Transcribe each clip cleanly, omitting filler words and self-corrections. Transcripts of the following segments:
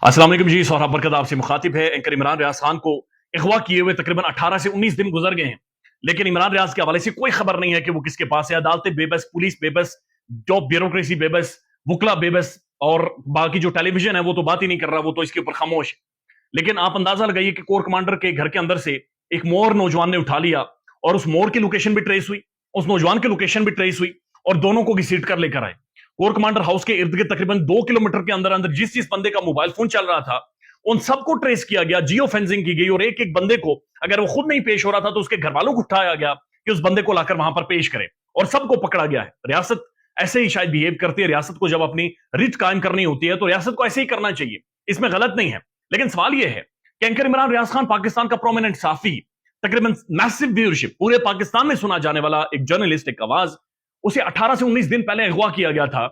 अस्सलाम वालेकुम जी। सोहराब बरकत आपसे मुखातिब है। एंकर इमरान रियाज खान को अगवा किए हुए तकरीबन 18 से 19 दिन गुजर गए हैं, लेकिन इमरान रियाज के हवाले से कोई खबर नहीं है कि वो किसके पास है। अदालतें बेबस, पुलिस बेबस, टॉप ब्यूरोक्रेसी बेबस, वकला बेबस, और बाकी जो टेलीविजन है वो तो बात ही नहीं कर रहा, वो तो इसके ऊपर खामोश है। लेकिन आप अंदाजा लगाइए कि कोर कमांडर के घर के अंदर से एक मोर नौजवान ने उठा लिया, और उस मोर की लोकेशन भी ट्रेस हुई, उस नौजवान की लोकेशन भी ट्रेस हुई, और दोनों को घसीट कर लेकर आए। कोर कमांडर हाउस के इर्द गिर्द तकरीबन 2 किलोमीटर के अंदर अंदर जिस बंदे का मोबाइल फोन चल रहा था, उन सबको ट्रेस किया गया, जियो फेंसिंग की गई, और एक एक बंदे को, अगर वो खुद नहीं पेश हो रहा था तो उसके घर वालों को उठाया गया कि उस बंदे को लाकर वहां पर पेश करे, और सबको पकड़ा गया है। रियासत ऐसे ही शायद बिहेव करती है। रियासत को जब अपनी रिट कायम करनी होती है तो रियासत को ऐसे ही करना चाहिए, इसमें गलत नहीं है। लेकिन सवाल यह है कि एंकर इमरान रियाज खान पाकिस्तान का प्रोमिनेंट साफी, तकरीबन मैसिव व्यूअरशिप, पूरे पाकिस्तान में सुना जाने वाला एक जर्नलिस्ट, एक आवाज, उसे 18 से 19 दिन पहले अगवा किया गया था,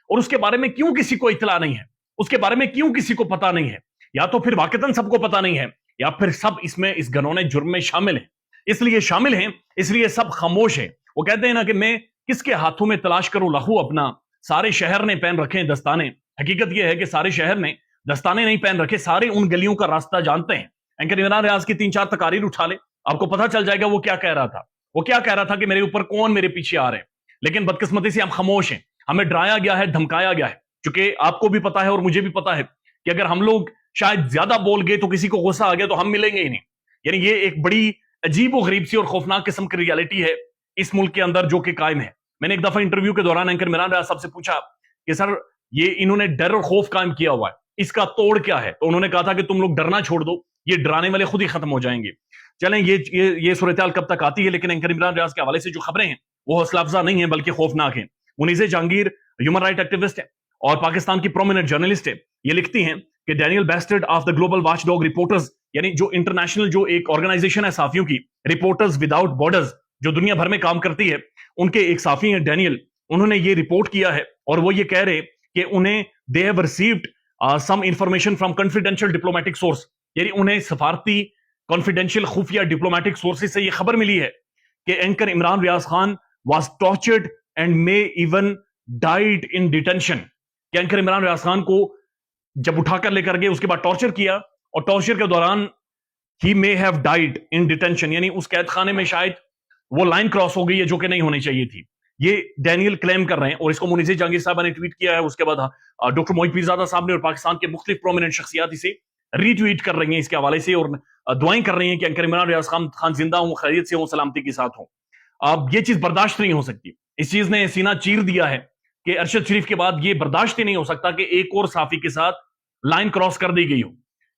और उसके बारे में क्यों किसी को इत्तला नहीं है, उसके बारे में क्यों किसी को पता नहीं है? या तो फिर वाकईतन सबको पता नहीं है, या फिर सब इसमें, इस घनौने जुर्म में शामिल हैं, इसलिए शामिल हैं, इसलिए सब खामोश हैं। वो कहते हैं ना कि मैं किसके हाथों में तलाश करूं लहू अपना, सारे शहर ने पहन रखे हैं दस्ताने। हकीकत यह है कि सारे शहर ने दस्ताने नहीं पहन रखे, सारे उन गलियों का रास्ता जानते हैं। एंकर इमरान रियाज की 3-4 तकारीर उठा ले, आपको पता चल जाएगा वो क्या कह रहा था। वो क्या कह रहा था कि मेरे ऊपर कौन मेरे पीछे आ रहे हैं। लेकिन बदकिस्मती से हम खामोश हैं, हमें डराया गया है, धमकाया गया है। क्योंकि आपको भी पता है और मुझे भी पता है कि अगर हम लोग शायद ज्यादा बोल गए तो किसी को गुस्सा आ गया तो हम मिलेंगे ही नहीं। यानी ये एक बड़ी अजीब और गरीब सी और खौफनाक किस्म की रियलिटी है इस मुल्क के अंदर जो कि कायम है। मैंने एक दफा इंटरव्यू के दौरान एंकर इमरान रियाज साहब से पूछा कि सर, ये इन्होंने डर और खौफ कायम किया हुआ है, इसका तोड़ क्या है? तो उन्होंने कहा था कि तुम लोग डरना छोड़ दो, ये डराने वाले खुद ही खत्म हो जाएंगे। चलें, ये सूरत कब तक आती है, लेकिन एंकर इमरान रियाज के हवाले से जो खबरें हैं वो हौसला अफजा नहीं है बल्कि खौफनाक है। Muneeza Jahangir human right activist है और पाकिस्तान की प्रोमिनेंट जर्नलिस्ट है। ये लिखती हैं कि Daniel Bastard of the global watchdog reporters, यानी जो इंटरनेशनल जो एक ऑर्गेनाइजेशन है साफियों की, रिपोर्टर्स विदाउट बॉर्डर्स, जो दुनिया भर में काम करती है, उनके एक साफी हैं डैनियल। उन्होंने ये रिपोर्ट किया है और वो ये कह रहे कि उन्हें they have received some information from confidential diplomatic source, यानी उन्हें सफारती कॉन्फिडेंशियल खुफिया डिप्लोमेटिक सोर्सेज से ये खबर मिली है कि anchor Imran Riaz Khan was tortured and may even died in detention. कि एंकर इमरान रियाज खान को जब उठाकर लेकर गए उसके बाद टॉर्चर किया, और टॉर्चर के दौरान ही may have died in detention, यानी उस कैद खाने में शायद वो लाइन क्रॉस हो गई है जो कि नहीं होनी चाहिए थी। ये डैनियल क्लेम कर रहे हैं, और इसको मुनीज़ जहांगीर साहब ने ट्वीट किया है। उसके बाद डॉक्टर मोहित पीरजादा साहब ने और पाकिस्तान के मुख्तलिफ प्रोमिनेंट शख्सियात इसे रीट्वीट कर रही हैं इसके हवाले से, और दुआएं कर रही हैं कि एंकर इमरान रियाज खान जिंदा हूं, खैरियत से हूं, सलामती के साथ हूं। अब ये चीज बर्दाश्त नहीं हो सकती। इस चीज ने सीना चीर दिया है कि अरशद शरीफ के बाद ये बर्दाश्त ही नहीं हो सकता कि एक और साफी के साथ लाइन क्रॉस कर दी गई हो।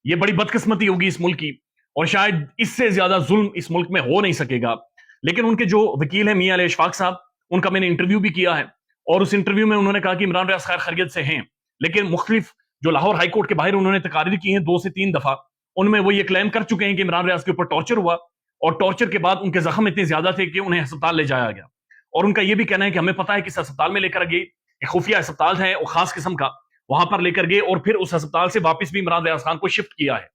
ये बड़ी बदकिस्मती होगी इस मुल्क की, और शायद इससे ज्यादा जुल्म इस मुल्क में हो नहीं सकेगा। लेकिन उनके जो वकील हैं मियां अली अशफाक साहब, उनका मैंने इंटरव्यू भी किया है, और उस इंटरव्यू में उन्होंने कहा कि इमरान रियाज खैर खैरियत से हैं। लेकिन मुख्तलिफ जो लाहौर हाईकोर्ट के बाहर उन्होंने तकारीर की हैं 2 से 3 दफा, उनमें वो ये क्लेम कर चुके हैं कि इमरान रियाज के ऊपर टॉर्चर हुआ, और टॉर्चर के बाद उनके जख्म इतने ज्यादा थे कि उन्हें अस्पताल ले जाया गया। और उनका यह भी कहना है कि हमें पता है कि इस अस्पताल में लेकर गए, एक खुफिया अस्पताल है और खास किस्म का, वहां पर लेकर गए, और फिर उस अस्पताल से वापस भी इमरान रियाज खान को शिफ्ट किया है।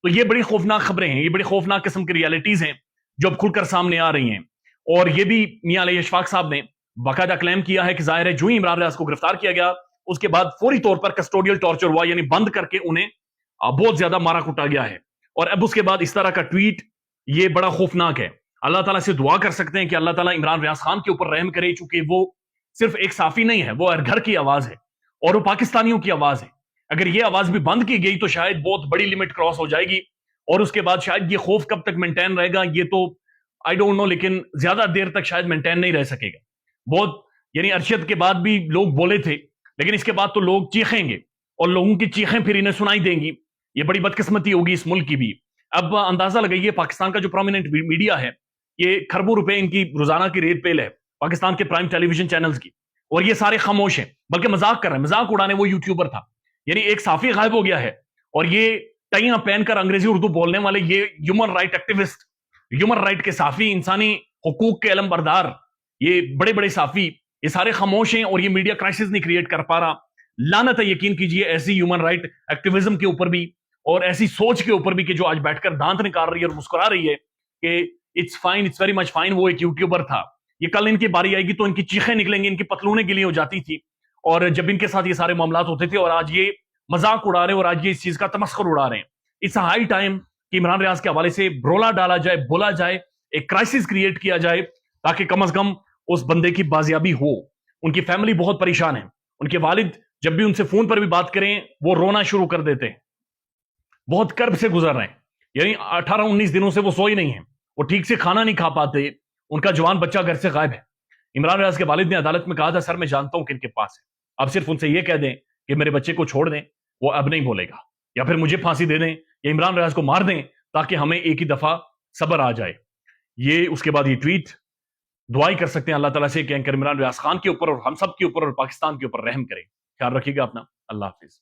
तो ये बड़ी खौफनाक खबरें हैं, ये बड़ी खौफनाक किस्म की रियलिटीज हैं जो अब खुलकर सामने आ रही हैं। और ये भी मियां अली अशफाक साहब ने बाकायदा क्लेम किया है कि जाहिर है जो ही इमरान रियाज को गिरफ्तार किया गया उसके बाद फौरी तौर पर कस्टोडियल टॉर्चर हुआ, यानी बंद करके उन्हें बहुत ज्यादा मारा कुटा गया है। और अब उसके बाद इस तरह का ट्वीट, ये बड़ा खौफनाक है। अल्लाह ताला से दुआ कर सकते हैं कि अल्लाह ताला इमरान रियाज खान के ऊपर रहम करे, चूंकि वो सिर्फ एक साफी नहीं है, वो हर घर की आवाज है और वो पाकिस्तानियों की आवाज है। अगर ये आवाज भी बंद की गई तो शायद बहुत बड़ी लिमिट क्रॉस हो जाएगी, और उसके बाद शायद ये खौफ कब तक मेंटेन रहेगा ये तो आई डोंट नो, लेकिन ज्यादा देर तक शायद मेंटेन नहीं रह सकेगा। बहुत, यानी अरशद के बाद भी लोग बोले थे, लेकिन इसके बाद तो लोग चीखेंगे और लोगों की चीखें फिर इन्हें सुनाई देंगी। ये बड़ी बदकिस्मती होगी इस मुल्क की भी। अब अंदाजा लगाइए, पाकिस्तान का जो प्रोमिनेंट मीडिया है, ये खरबों रुपए इनकी रोजाना की रेट पेल है पाकिस्तान के प्राइम टेलीविजन चैनल्स की, और ये सारे खामोश हैं, बल्कि मजाक कर रहे हैं, मजाक उड़ाने। वो यूट्यूबर था, यानी एक साफी गायब हो गया है, और ये टाइयां पहनकर अंग्रेजी उर्दू बोलने वाले ये human right activist, human right के साफी, इंसानी हुकूक के अलम बरदार, ये बड़े बड़े साफी, ये सारे खामोश हैं, और ये मीडिया क्राइसिस नहीं क्रिएट कर पा रहा। लानत है, यकीन कीजिए, ऐसी ह्यूमन राइट एक्टिविज्म के ऊपर भी और ऐसी सोच के ऊपर भी कि जो आज बैठकर दांत निकाल रही है और मुस्कुरा रही है कि it's fine, it's very much fine. वो एक यूट्यूबर था, ये कल इनकी बारी आएगी तो इनकी चीखें निकलेंगी, इनकी पतलूनें गिली हो जाती थी, और जब इनके साथ ये सारे मामलात होते थे, और आज ये मजाक उड़ा रहे हैं और आज ये इस चीज का तमस्खुर उड़ा रहे हैं। इट्स हाई टाइम कि इमरान रियाज के हवाले से रोला डाला जाए, बोला जाए, एक क्राइसिस क्रिएट किया जाए, ताकि कम से कम उस बंदे की बाजियाबी हो। उनकी फैमिली बहुत परेशान है। उनके वालिद जब भी उनसे फोन पर भी बात करें वो रोना शुरू कर देते हैं, बहुत कर्ब से गुजर रहे हैं। यानी 18-19 दिनों से वो सोए नहीं है, वो ठीक से खाना नहीं खा पाते, उनका जवान बच्चा घर से गायब है। इमरान रियाज के वालिद ने अदालत में कहा था, सर मैं जानता हूं कि इनके पास है, अब सिर्फ उनसे यह कह दें कि मेरे बच्चे को छोड़ दें, वो अब नहीं बोलेगा, या फिर मुझे फांसी दे दें या इमरान रियाज को मार दें, ताकि हमें एक ही दफा सब्र आ जाए। ये उसके बाद ये ट्वीट, दुआई कर सकते हैं अल्लाह ताला से कि एंकर इमरान रियाज खान के ऊपर और हम सब के ऊपर और पाकिस्तान के ऊपर रहम करें। ख्याल रखिएगा अपना। अल्लाह हाफिज।